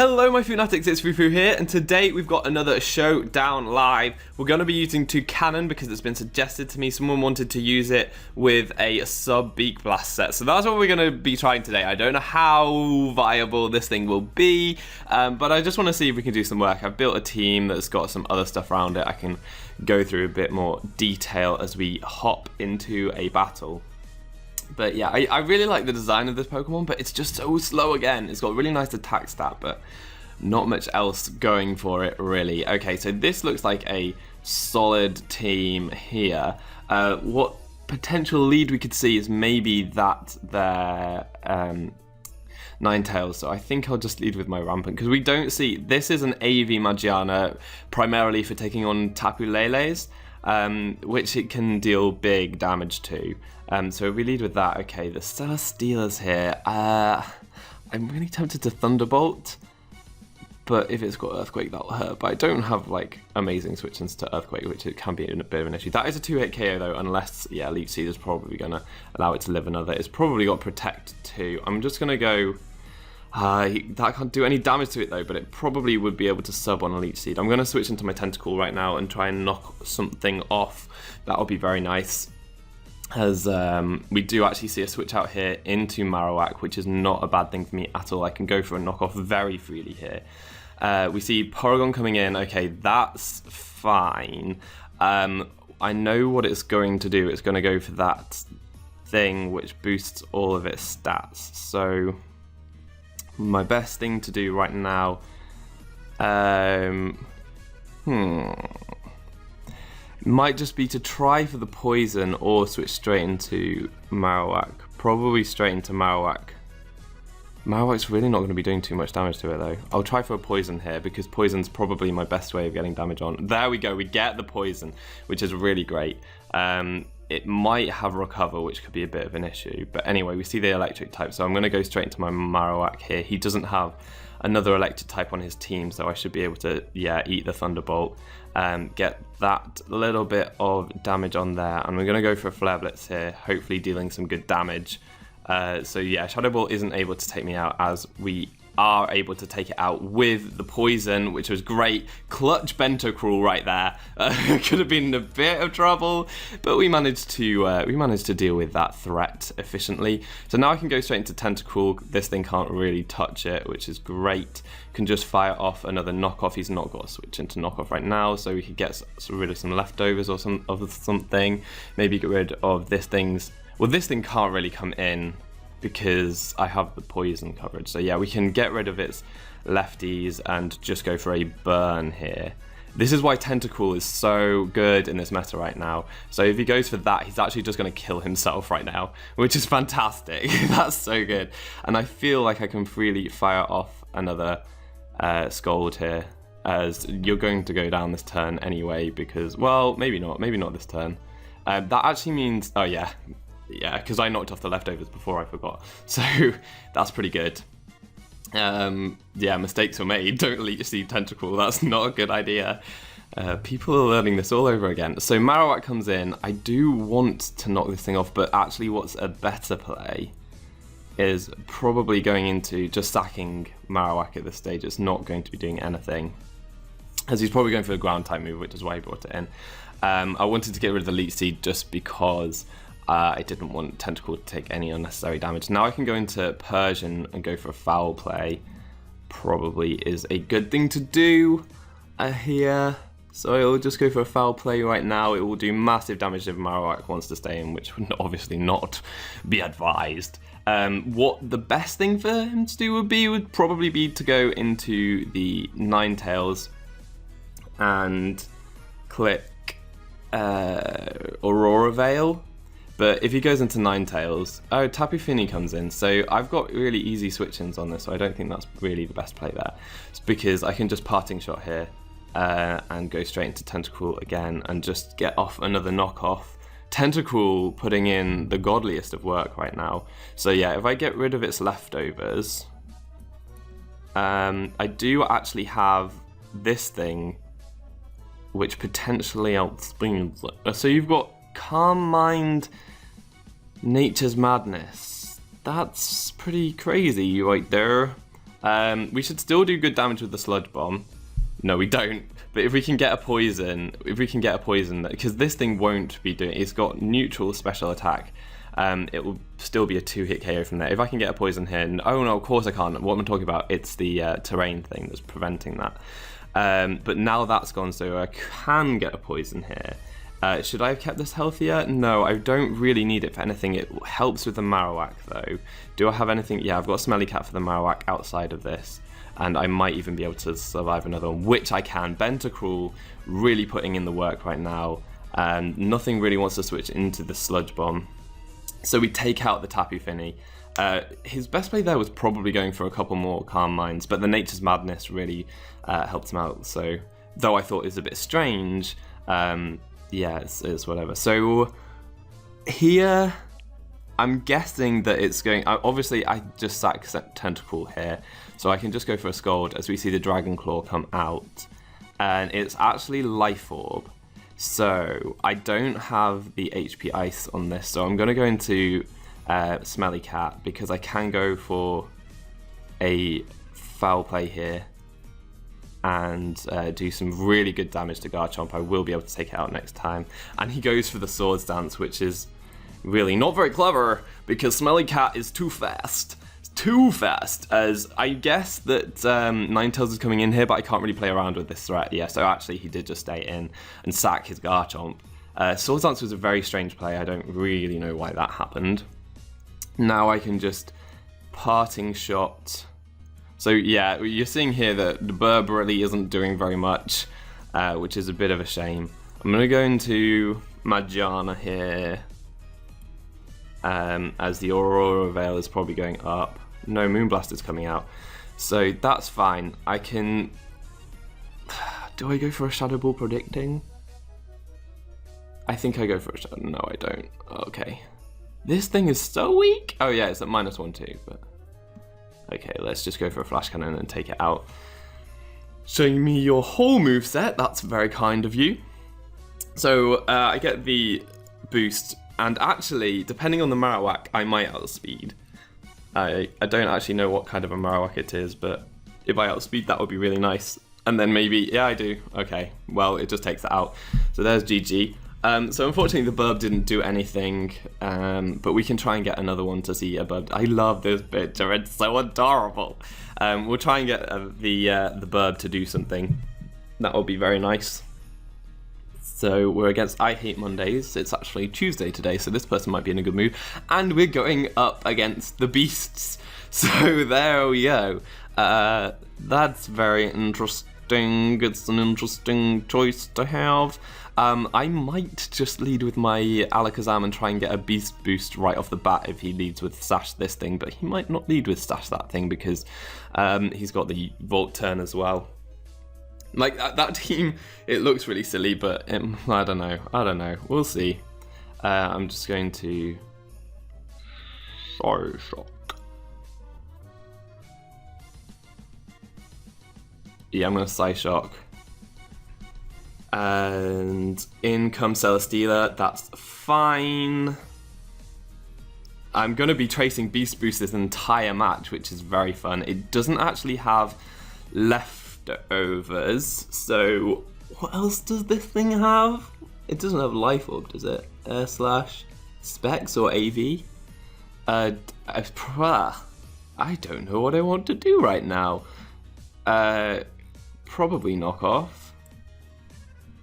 Hello my Funatics, it's Fufu here, and today we've got another Showdown live. We're going to be using Toucannon because it's been suggested to me. Someone wanted to use it with a sub Beak Blast set, so that's what we're going to be trying today. I don't know how viable this thing will be, but I just want to see if we can do some work. I've built a team that's got some other stuff around it. I can go through a bit more detail as we hop into a battle. But yeah, I really like the design of this Pokemon, but it's just so slow again. It's got a really nice attack stat, but not much else going for it, really. Okay, so this looks like a solid team here. What potential lead we could see is maybe that their Ninetales, so I think I'll just lead with my Rampant, because we don't see... This is an AV Magiana, primarily for taking on Tapu Leles, which it can deal big damage to. So if we lead with that, okay, the Celesteela's here. I'm really tempted to Thunderbolt, but if it's got Earthquake, that'll hurt. But I don't have, like, amazing switch-ins to Earthquake, which it can be a bit of an issue. That is a 2-hit KO, though, unless, yeah, Leech Seed is probably going to allow it to live another. It's probably got Protect, too. I'm just going to go... that can't do any damage to it, though, but it probably would be able to sub on a Leech Seed. I'm going to switch into my Tentacool right now and try and knock something off. That'll be very nice. As we do actually see a switch out here into Marowak, which is not a bad thing for me at all. I can go for a knockoff very freely here. We see Porygon coming in. Okay, that's fine. I know what it's going to do. It's going to go for that thing which boosts all of its stats. So my best thing to do right now... might just be to try for the poison or switch straight into Marowak. Probably straight into Marowak. Marowak's really not going to be doing too much damage to it though. I'll try for a poison here because poison's probably my best way of getting damage on. There we go, we get the poison, which is really great. It might have recover, which could be a bit of an issue. But anyway, we see the electric type, so I'm going to go straight into my Marowak here. He doesn't have another electric type on his team, so I should be able to, yeah, eat the Thunderbolt. Get that little bit of damage on there, and we're going to go for a Flare Blitz here, hopefully dealing some good damage. So yeah, Shadow Ball isn't able to take me out, as we are able to take it out with the poison, which was great. Clutch Bento Crawl right there. Could have been a bit of trouble, but we managed to deal with that threat efficiently. So now I can go straight into Tentacool. This thing can't really touch it, which is great. Can just fire off another knockoff. He's not got to switch into knockoff right now, so we could get rid of some leftovers or something. Maybe get rid of this thing's... Well, this thing can't really come in because I have the poison coverage. So yeah, we can get rid of its lefties and just go for a burn here. This is why Tentacool is so good in this meta right now. So if he goes for that, he's actually just going to kill himself right now, which is fantastic. That's so good. And I feel like I can freely fire off another Scold here, as you're going to go down this turn anyway because, well, maybe not this turn. That actually means, oh yeah, because I knocked off the leftovers before, I forgot. So that's pretty good. Yeah, mistakes were made. Don't Leech Seed Tentacool. That's not a good idea. People are learning this all over again. So Marowak comes in. I do want to knock this thing off, but actually what's a better play is probably going into just sacking Marowak at this stage. It's not going to be doing anything, as he's probably going for a ground type move, which is why he brought it in. I wanted to get rid of the Leech Seed just because I didn't want Tentacool to take any unnecessary damage. Now I can go into Persian and go for a foul play. Probably is a good thing to do here. So I'll just go for a foul play right now. It will do massive damage if Marowak wants to stay in, which would obviously not be advised. What the best thing for him to do would probably be to go into the Ninetales and click Aurora Veil. But if he goes into Ninetales, oh, Tapu Fini comes in, so I've got really easy switch-ins on this, so I don't think that's really the best play there. It's because I can just Parting Shot here and go straight into Tentacool again and just get off another knockoff. Tentacool putting in the godliest of work right now. So yeah, if I get rid of its leftovers, I do actually have this thing, which potentially outspeeds it. So you've got Calm Mind, Nature's Madness. That's pretty crazy right there. We should still do good damage with the Sludge Bomb. No, we don't. But if we can get a poison, because this thing won't be doing, it's got neutral special attack. It will still be a 2-hit KO from there. If I can get a poison here, oh no, of course I can't. What I'm talking about, it's the terrain thing that's preventing that. But now that's gone, so I can get a poison here. Should I have kept this healthier? No, I don't really need it for anything. It helps with the Marowak though. Do I have anything? Yeah, I've got a Smelly Cat for the Marowak outside of this. And I might even be able to survive another one, which I can. Bentacruel really putting in the work right now. Nothing really wants to switch into the Sludge Bomb. So we take out the Tapu Fini. His best play there was probably going for a couple more Calm Minds, but the Nature's Madness really helped him out. So, though I thought it was a bit strange, yeah, it's whatever. So here, I'm guessing that it's going... Obviously, I just sack Tentacle here, so I can just go for a Scald as we see the Dragon Claw come out. And it's actually Life Orb. So I don't have the HP Ice on this, so I'm going to go into Smelly Cat because I can go for a Foul Play here and do some really good damage to Garchomp. I will be able to take it out next time. And he goes for the Swords Dance, which is really not very clever because Smelly Cat is too fast. Too fast, as I guess that Ninetales is coming in here, but I can't really play around with this threat. Yeah, so actually he did just stay in and sack his Garchomp. Swords Dance was a very strange play. I don't really know why that happened. Now I can just Parting Shot. So yeah, you're seeing here that the Burb really isn't doing very much, which is a bit of a shame. I'm going to go into Majana here, as the Aurora Veil is probably going up. No, Moonblast is coming out. So that's fine. I can... Do I go for a Shadow Ball Predicting? I think I go for a Shadow... No, I don't. Okay. This thing is so weak! Oh yeah, it's at -1 too, but... Okay, let's just go for a Flash Cannon and take it out. Showing me your whole moveset, that's very kind of you. So, I get the boost, and actually, depending on the Marowak, I might outspeed. I don't actually know what kind of a Marowak it is, but if I outspeed, that would be really nice. And then maybe, yeah, I do. Okay, well, it just takes it out. So there's GG. So unfortunately, the Burb didn't do anything, but we can try and get another one to see a Burb. I love this picture, it's so adorable. We'll try and get the Burb to do something. That will be very nice. So we're against I Hate Mondays. It's actually Tuesday today, so this person might be in a good mood. And we're going up against the Beasts. So there we go. That's very interesting. It's an interesting choice to have. I might just lead with my Alakazam and try and get a Beast Boost right off the bat if he leads with Sash this thing, but he might not lead with Sash that thing because he's got the Volt Turn as well. Like, that team, it looks really silly, but I don't know. We'll see. I'm just going to... Shock. Yeah, I'm going to Psyshock. And in comes Celesteela, that's fine. I'm going to be tracing Beast Boost this entire match, which is very fun. It doesn't actually have leftovers, so what else does this thing have? It doesn't have Life Orb, does it? Air Slash, Specs or AV? I don't know what I want to do right now. Probably Knock Off,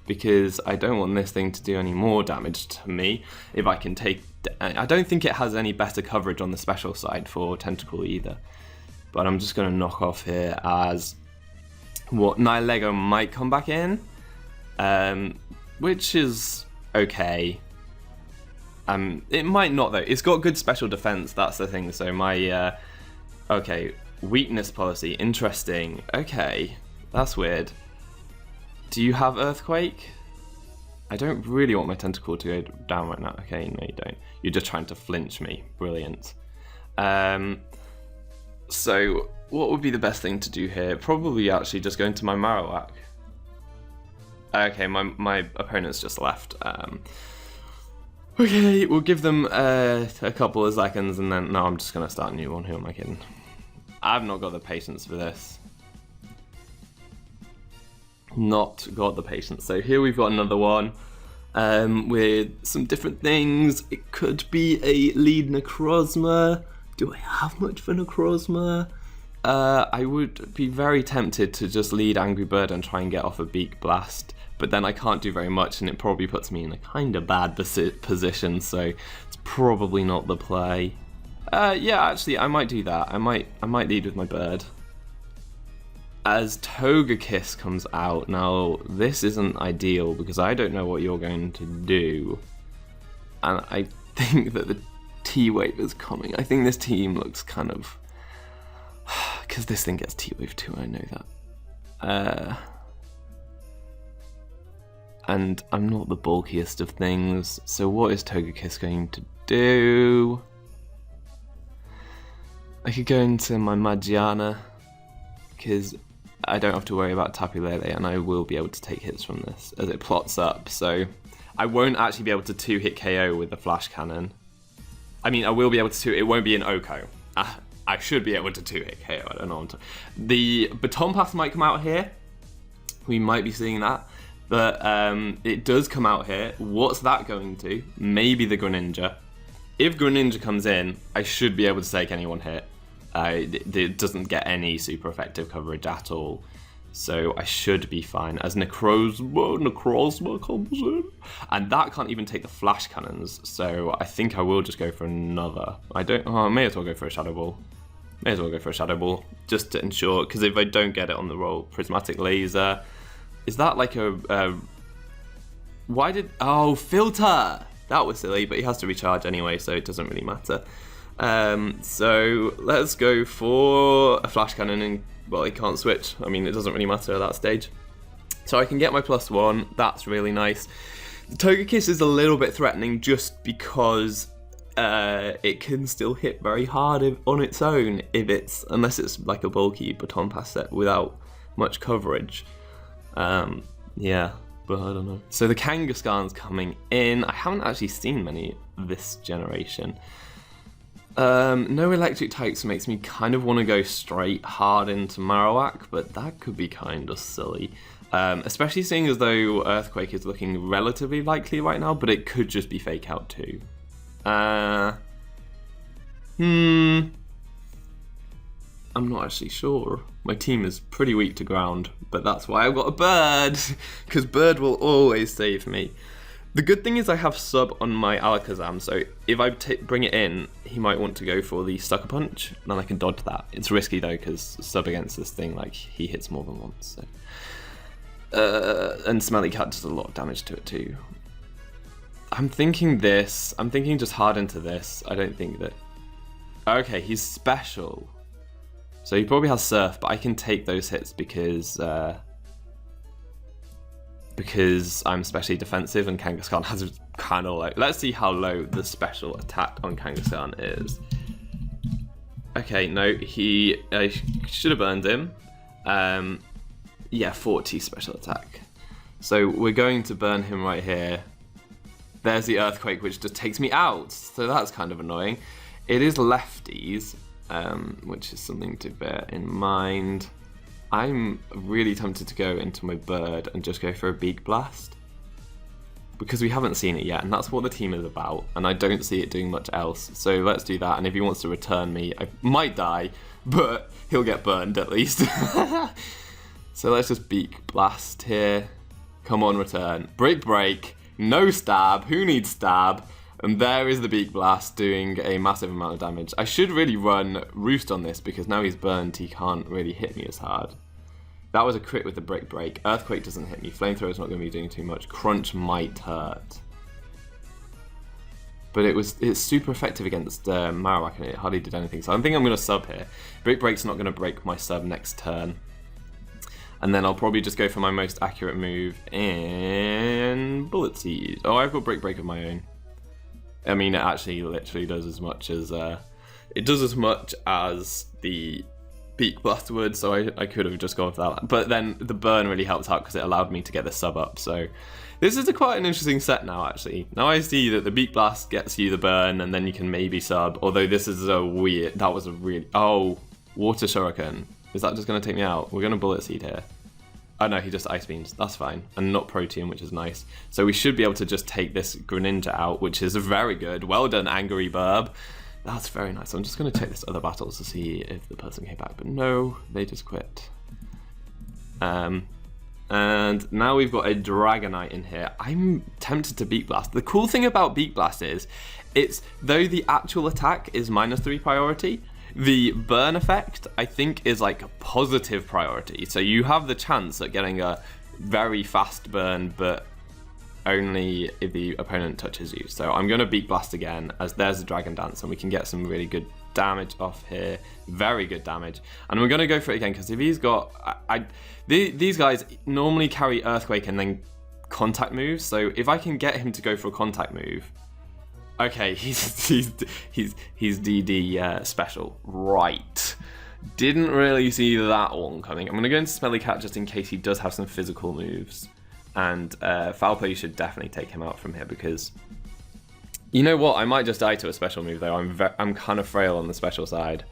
because I don't want this thing to do any more damage to me. If I can take... I don't think it has any better coverage on the special side for Tentacle either. But I'm just going to Knock Off here as... What, Nihilego might come back in, which is okay. It might not though. It's got good special defense, that's the thing. So my, okay, weakness policy, interesting. Okay, that's weird. Do you have Earthquake? I don't really want my Tentacle to go down right now. Okay, no you don't. You're just trying to flinch me. Brilliant. So, what would be the best thing to do here? Probably actually just go into my Marowak. Okay, my opponent's just left. Okay, we'll give them a couple of seconds and then... No, I'm just going to start a new one. Who am I kidding? I've not got the patience for this. Not got the patience. So here we've got another one with some different things. It could be a lead Necrozma. Do I have much for Necrozma? I would be very tempted to just lead Angry Bird and try and get off a Beak Blast, but then I can't do very much and it probably puts me in a kind of bad position, so it's probably not the play. Yeah, actually, I might do that. I might lead with my bird. As Togekiss comes out, now this isn't ideal because I don't know what you're going to do. And I think that the T-Wave is coming. I think this team looks kind of... Because this thing gets T-Wave too, I know that. And I'm not the bulkiest of things, so what is Togekiss going to do? I could go into my Magiana, because I don't have to worry about Tapu Lele, and I will be able to take hits from this as it plots up, so I won't actually be able to 2-hit KO with the Flash Cannon. I mean, I will be able to, it won't be an Oko. I should be able to 2-hit KO, I don't know. The Baton Pass might come out here. We might be seeing that. But it does come out here. What's that going to? Maybe the Greninja. If Greninja comes in, I should be able to take any one hit. It doesn't get any super effective coverage at all. So I should be fine. As Necrozma comes in. And that can't even take the Flash Cannons. So I think I will just go for another. I may as well go for a Shadow Ball. May as well go for a Shadow Ball. Just to ensure, because if I don't get it on the roll, Prismatic Laser... Is that like oh, Filter! That was silly, but he has to recharge anyway, so it doesn't really matter. So let's go for a Flash Cannon, and, well, he can't switch. I mean, it doesn't really matter at that stage. So I can get my +1, that's really nice. The Togekiss is a little bit threatening just because it can still hit very hard on its own, unless it's like a bulky Baton Pass set without much coverage. Yeah, but I don't know. So the Kangaskhan's coming in. I haven't actually seen many this generation. No electric types makes me kind of want to go straight hard into Marowak, but that could be kind of silly. Especially seeing as though Earthquake is looking relatively likely right now, but it could just be Fake Out too. I'm not actually sure. My team is pretty weak to ground, but that's why I've got a bird, because bird will always save me. The good thing is I have sub on my Alakazam, so if I bring it in, he might want to go for the Sucker Punch, then I can dodge that. It's risky though, because sub against this thing, like, he hits more than once. So. And Smelly Cat does a lot of damage to it too. I'm thinking just hard into this. I don't think that... Okay, he's special. So he probably has Surf, but I can take those hits because I'm specially defensive and Kangaskhan has kind of low. Let's see how low the special attack on Kangaskhan is. Okay, no, he should have burned him. Yeah, 40 special attack. So we're going to burn him right here. There's the Earthquake, which just takes me out. So that's kind of annoying. It is lefties. Which is something to bear in mind. I'm really tempted to go into my bird and just go for a Beak Blast, because we haven't seen it yet, and that's what the team is about, and I don't see it doing much else. So let's do that, and if he wants to return me, I might die, but he'll get burned at least. So let's just Beak Blast here. Come on, return. Break, no stab. Who needs stab? And there is the Beak Blast doing a massive amount of damage. I should really run Roost on this because now he's burned, he can't really hit me as hard. That was a crit with the Break. Earthquake doesn't hit me. Flamethrower's not going to be doing too much. Crunch might hurt. But it's super effective against Marowak and it hardly did anything. So I think I'm going to sub here. Break's not going to break my sub next turn. And then I'll probably just go for my most accurate move in Bullet Seed. Oh, I've got Break of my own. I mean, it actually literally does as much as the Beak Blast would, so I could have just gone for that. But then the burn really helped out because it allowed me to get the sub up. So this is quite an interesting set now, actually. Now I see that the Beak Blast gets you the burn, and then you can maybe sub. Although this is a weird. That was a really. Oh, Water Shuriken. Is that just going to take me out? We're going to Bullet Seed here. Oh no, he just Ice Beams. That's fine. And not Protean, which is nice. So we should be able to just take this Greninja out, which is very good. Well done, Angry Burb. That's very nice. I'm just going to check this other battles to see if the person came back. But no, they just quit. And now we've got a Dragonite in here. I'm tempted to Beak Blast. The cool thing about Beak Blast is, though the actual attack is -3 priority, the burn effect, I think, is like a positive priority. So you have the chance at getting a very fast burn, but only if the opponent touches you. So I'm going to Beak Blast again, as there's a Dragon Dance, and we can get some really good damage off here. Very good damage. And we're going to go for it again, because if he's got... these guys normally carry Earthquake and then contact moves. So if I can get him to go for a contact move... Okay, he's DD special. Right. Didn't really see that one coming. I'm going to go into Smelly Cat just in case he does have some physical moves. And Foul Play should definitely take him out from here, because... You know what? I might just die to a special move, though. I'm kind of frail on the special side.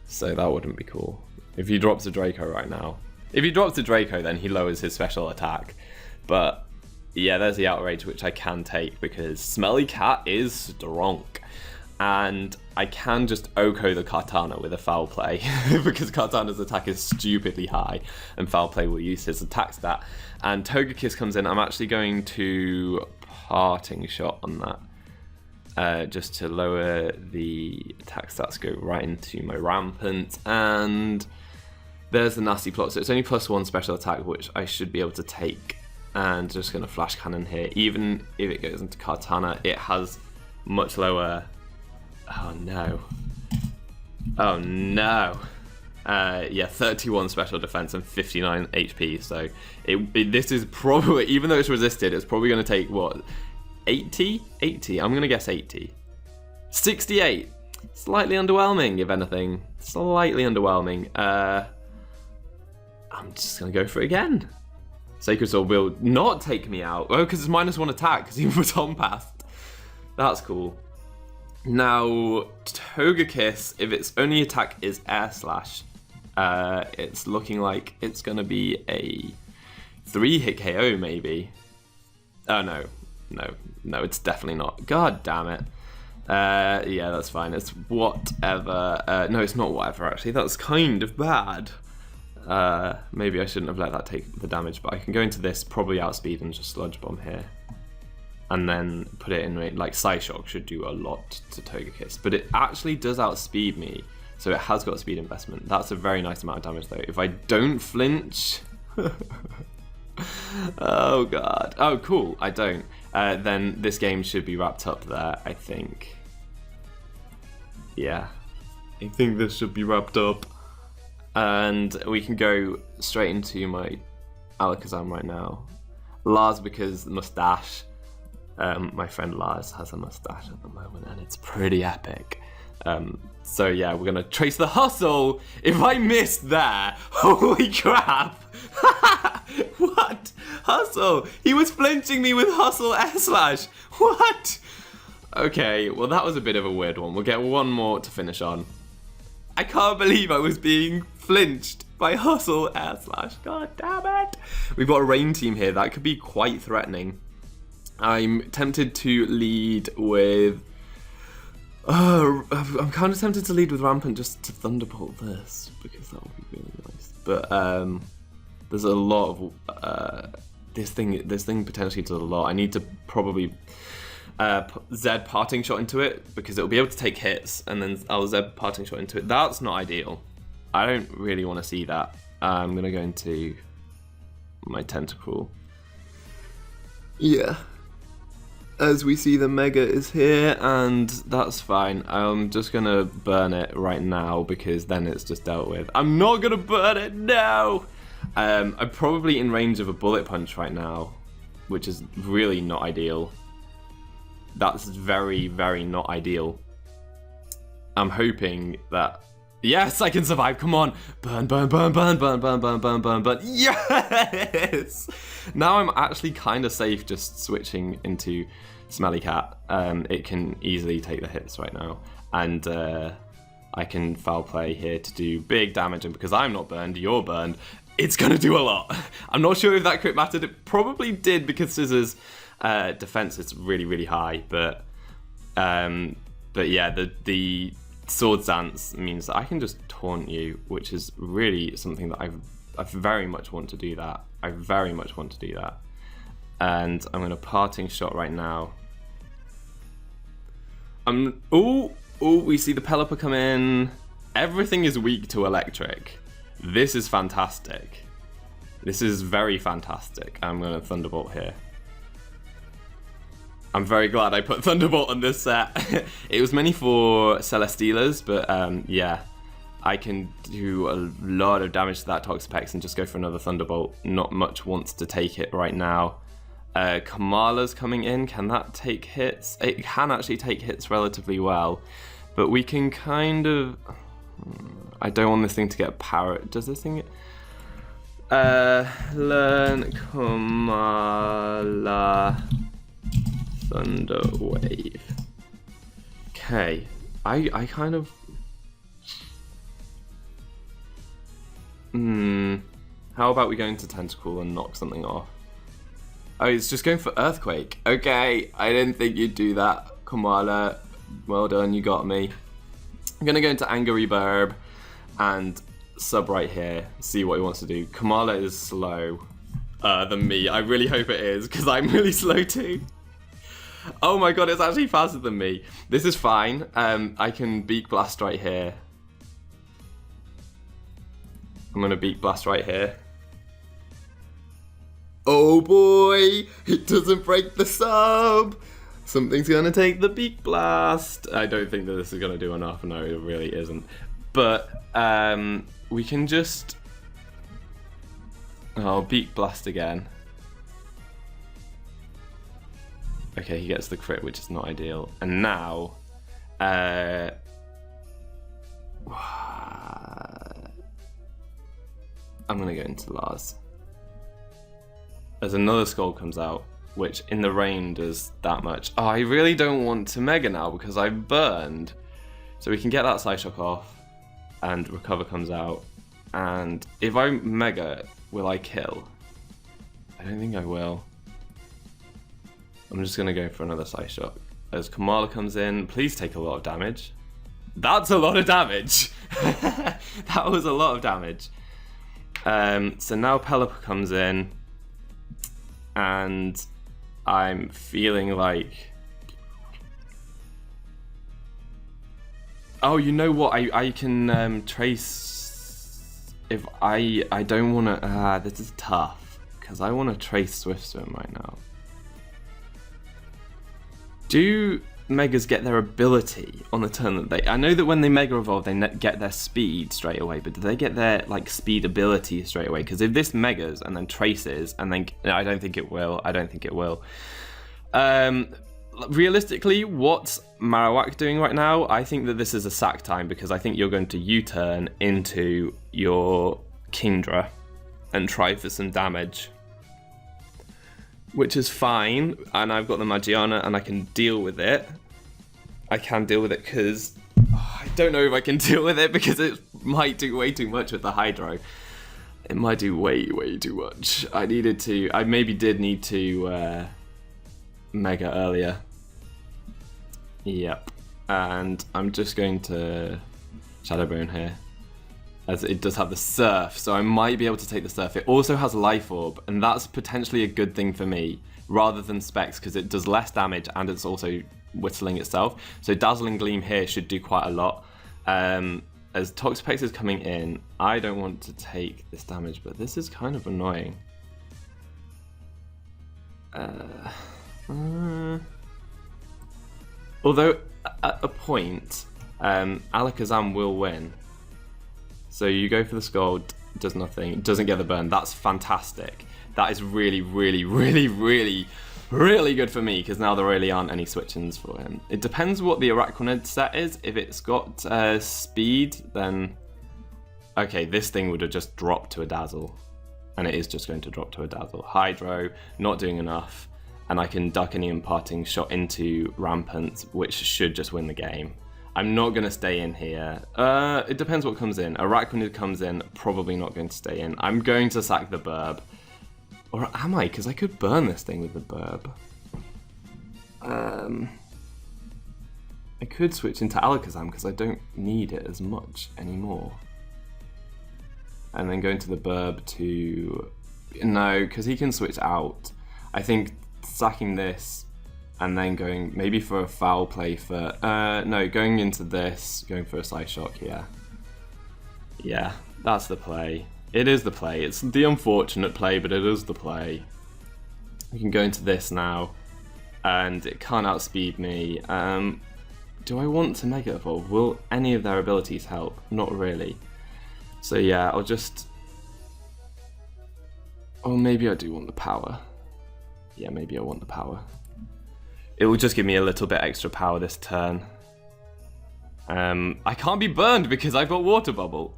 So that wouldn't be cool. If he drops a Draco right now. If he drops a Draco, then he lowers his special attack. But... yeah, there's the Outrage, which I can take because Smelly Cat is strong. And I can just Oko the Kartana with a Foul Play because Kartana's attack is stupidly high and Foul Play will use his attack stat. And Togekiss comes in. I'm actually going to Parting Shot on that just to lower the attack stats, go right into my Rampant. And there's the Nasty Plot. So it's only +1 special attack, which I should be able to take. And just going to Flash Cannon here. Even if it goes into Kartana, it has much lower... Oh no. Oh no. Yeah, 31 special defense and 59 HP. So this is probably, even though it's resisted, it's probably going to take, what, 80? 80. I'm going to guess 80. 68. Slightly underwhelming, if anything. Slightly underwhelming. I'm just going to go for it again. Sacred Sword will not take me out. Oh, because it's -1 attack, because he was on past. That's cool. Now, Togekiss, if its only attack is Air Slash, it's looking like it's going to be a 3-hit KO, maybe. Oh, no. No, it's definitely not. God damn it. Yeah, that's fine. It's whatever. No, it's not whatever, actually. That's kind of bad. Maybe I shouldn't have let that take the damage, but I can go into this, probably outspeed and just Sludge Bomb here. And then put it in range. Like, Psyshock should do a lot to Togekiss, but it actually does outspeed me, so it has got a speed investment. That's a very nice amount of damage, though. If I don't flinch... Oh, God. Oh, cool, I don't. Then this game should be wrapped up there, I think. Yeah. I think this should be wrapped up. And we can go straight into my Alakazam right now. Lars, because the mustache. My friend Lars has a mustache at the moment, and it's pretty epic. So yeah, we're gonna trace the hustle. If I missed there, holy crap! What? Hustle? He was flinching me with hustle air slash. What? Okay, well that was a bit of a weird one. We'll get one more to finish on. I can't believe I was being flinched by hustle air slash. God damn it! We've got a rain team here. That could be quite threatening. I'm tempted to lead with... I'm kind of tempted to lead with Rampant just to Thunderbolt this, because that would be really nice. But there's a lot of... this thing potentially does a lot. I need to probably Zed Parting Shot into it, because it'll be able to take hits, and then I'll Zed Parting Shot into it. That's not ideal. I don't really want to see that. I'm going to go into my Tentacruel. Yeah. As we see, the Mega is here, and that's fine. I'm just going to burn it right now, because then it's just dealt with. I'm not going to burn it, no! I'm probably in range of a Bullet Punch right now, which is really not ideal. That's very, very not ideal. I'm hoping that... Yes, I can survive, come on! Burn, burn, burn, burn, burn, burn, burn, burn, burn, burn. Yes! Now I'm actually kind of safe just switching into Smelly Cat. It can easily take the hits right now. And I can foul play here to do big damage, and because I'm not burned, you're burned, it's going to do a lot. I'm not sure if that crit mattered. It probably did because Scissor's defense is really, really high, but yeah, the Swords Dance means that I can just taunt you, which is really something that I very much want to do that. I very much want to do that. And I'm going to Parting Shot right now. Oh, we see the Pelipper come in. Everything is weak to electric. This is fantastic. This is very fantastic. I'm going to Thunderbolt here. I'm very glad I put Thunderbolt on this set. It was mainly for Celesteelas, but yeah, I can do a lot of damage to that Toxapex and just go for another Thunderbolt. Not much wants to take it right now. Kamala's coming in. Can that take hits? It can actually take hits relatively well, but we can kind of... I don't want this thing to get power. Does this thing get... Learn Kamala Thunder Wave. Okay, I kind of... How about we go into Tentacle and knock something off? Oh, it's just going for Earthquake. Okay, I didn't think you'd do that, Kamala. Well done, you got me. I'm gonna go into Angry Burb and sub right here, see what he wants to do. Kamala is slow than me. I really hope it is, because I'm really slow too. Oh my god, it's actually faster than me. This is fine. I can Beak Blast right here. I'm gonna Beak Blast right here. Oh boy, it doesn't break the sub. Something's gonna take the Beak Blast. I don't think that this is gonna do enough. No, it really isn't. But we can just... Oh, Beak Blast again. Okay, he gets the crit, which is not ideal. And now... I'm gonna go into Lars. As another Skull comes out, which in the rain does that much. Oh, I really don't want to Mega now because I've burned. So we can get that Psyshock off, and Recover comes out. And if I Mega, will I kill? I don't think I will. I'm just gonna go for another Psyshock. As Kamala comes in, please take a lot of damage. That's a lot of damage! That was a lot of damage. So now Pelipper comes in, and I'm feeling like... Oh, you know what? I can trace... If I don't want to... this is tough, because I want to trace Swift Swim right now. Do Megas get their ability on the turn that they... I know that when they Mega Evolve, they get their speed straight away, but do they get their speed ability straight away? Because if this Megas and then traces, and then... No, I don't think it will. I don't think it will. Realistically, what's Marowak doing right now? I think that this is a sack time, because I think you're going to U-turn into your Kingdra and try for some damage. Which is fine, and I've got the Magiana and I can deal with it. I can deal with it because... I don't know if I can deal with it because it might do way too much with the Hydro. It might do way too much. I maybe did need to Mega earlier. Yep. And I'm just going to Shadowbone here, as it does have the Surf, so I might be able to take the Surf. It also has Life Orb, and that's potentially a good thing for me, rather than Specs, because it does less damage and it's also whistling itself. So Dazzling Gleam here should do quite a lot. As Toxapex is coming in, I don't want to take this damage, but this is kind of annoying. Although, at a point, Alakazam will win. So you go for the Skull, does nothing, doesn't get the burn. That's fantastic. That is really good for me, because now there really aren't any switch-ins for him. It depends what the Araquanid set is. If it's got speed, then... Okay, this thing would have just dropped to a Dazzle. And it is just going to drop to a Dazzle. Hydro, not doing enough. And I can Duckinian Parting Shot into Rampant, which should just win the game. I'm not going to stay in here. It depends what comes in. Arachnid comes in, probably not going to stay in. I'm going to sack the Burb. Or am I? Because I could burn this thing with the Burb. I could switch into Alakazam because I don't need it as much anymore. And then go into the Burb to... No, because he can switch out. I think sacking this and then going maybe for a foul play for... no, going into this, going for a Side Shock, yeah. Yeah, that's the play. It is the play. It's the unfortunate play, but it is the play. We can go into this now, and it can't outspeed me. Do I want to Mega Evolve? Will any of their abilities help? Not really. So yeah, I'll just... Oh, maybe I do want the power. Yeah, maybe I want the power. It will just give me a little bit extra power this turn. I can't be burned because I've got Water Bubble.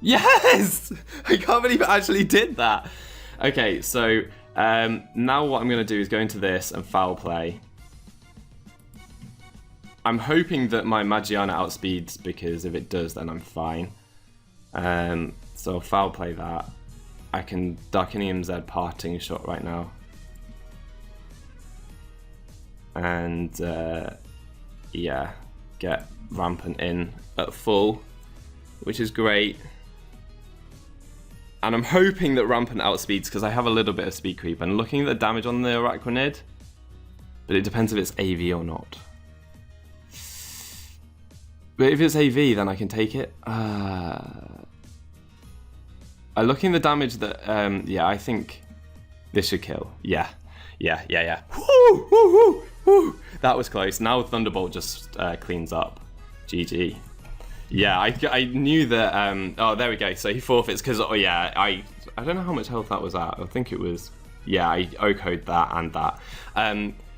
Yes! I can't believe I actually did that. Okay, so now what I'm going to do is go into this and foul play. I'm hoping that my Magiana outspeeds, because if it does, then I'm fine. So I'll foul play that. I can Darkinium Z Parting Shot right now. And yeah, get Rampant in at full, which is great. And I'm hoping that Rampant outspeeds because I have a little bit of speed creep. And looking at the damage on the Arachnid, but it depends if it's AV or not. But if it's AV, then I can take it. Looking at the damage that, yeah, I think this should kill. Yeah. Woo, woo, woo, woo. That was close. Now Thunderbolt just cleans up. GG. Yeah, I knew that. Oh, there we go. So he forfeits because, oh yeah, I don't know how much health that was at. I think it was. Yeah, I OHKO'd that and that.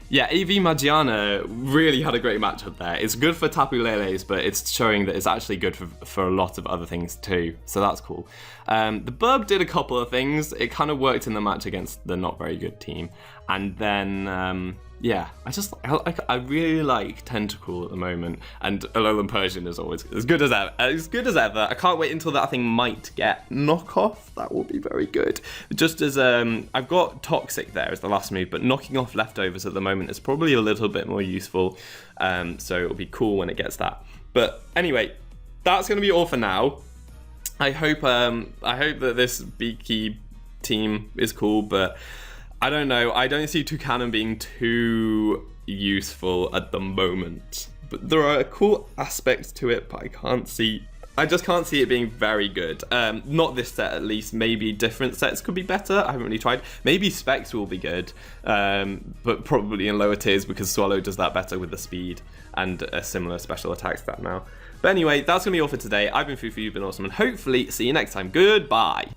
Yeah, AV Magiana really had a great matchup there. It's good for Tapu Leles, but it's showing that it's actually good for a lot of other things too. So that's cool. The Burb did a couple of things. It kind of worked in the match against the not very good team. And then, yeah, I really like Tentacool at the moment. And Alolan Persian is always as good as ever. I can't wait until that thing might get knockoff. That will be very good. Just as I've got Toxic there as the last move, but knocking off leftovers at the moment is probably a little bit more useful. So it'll be cool when it gets that. But anyway, that's going to be all for now. I hope that this Beaky team is cool, but I don't know. I don't see Toucannon being too useful at the moment. But there are cool aspects to it, but I just can't see it being very good. Not this set at least. Maybe different sets could be better. I haven't really tried. Maybe Specs will be good, but probably in lower tiers because Swallow does that better with the speed and a similar special attack stat now. But anyway, that's going to be all for today. I've been Fufu, you've been awesome, and hopefully see you next time. Goodbye!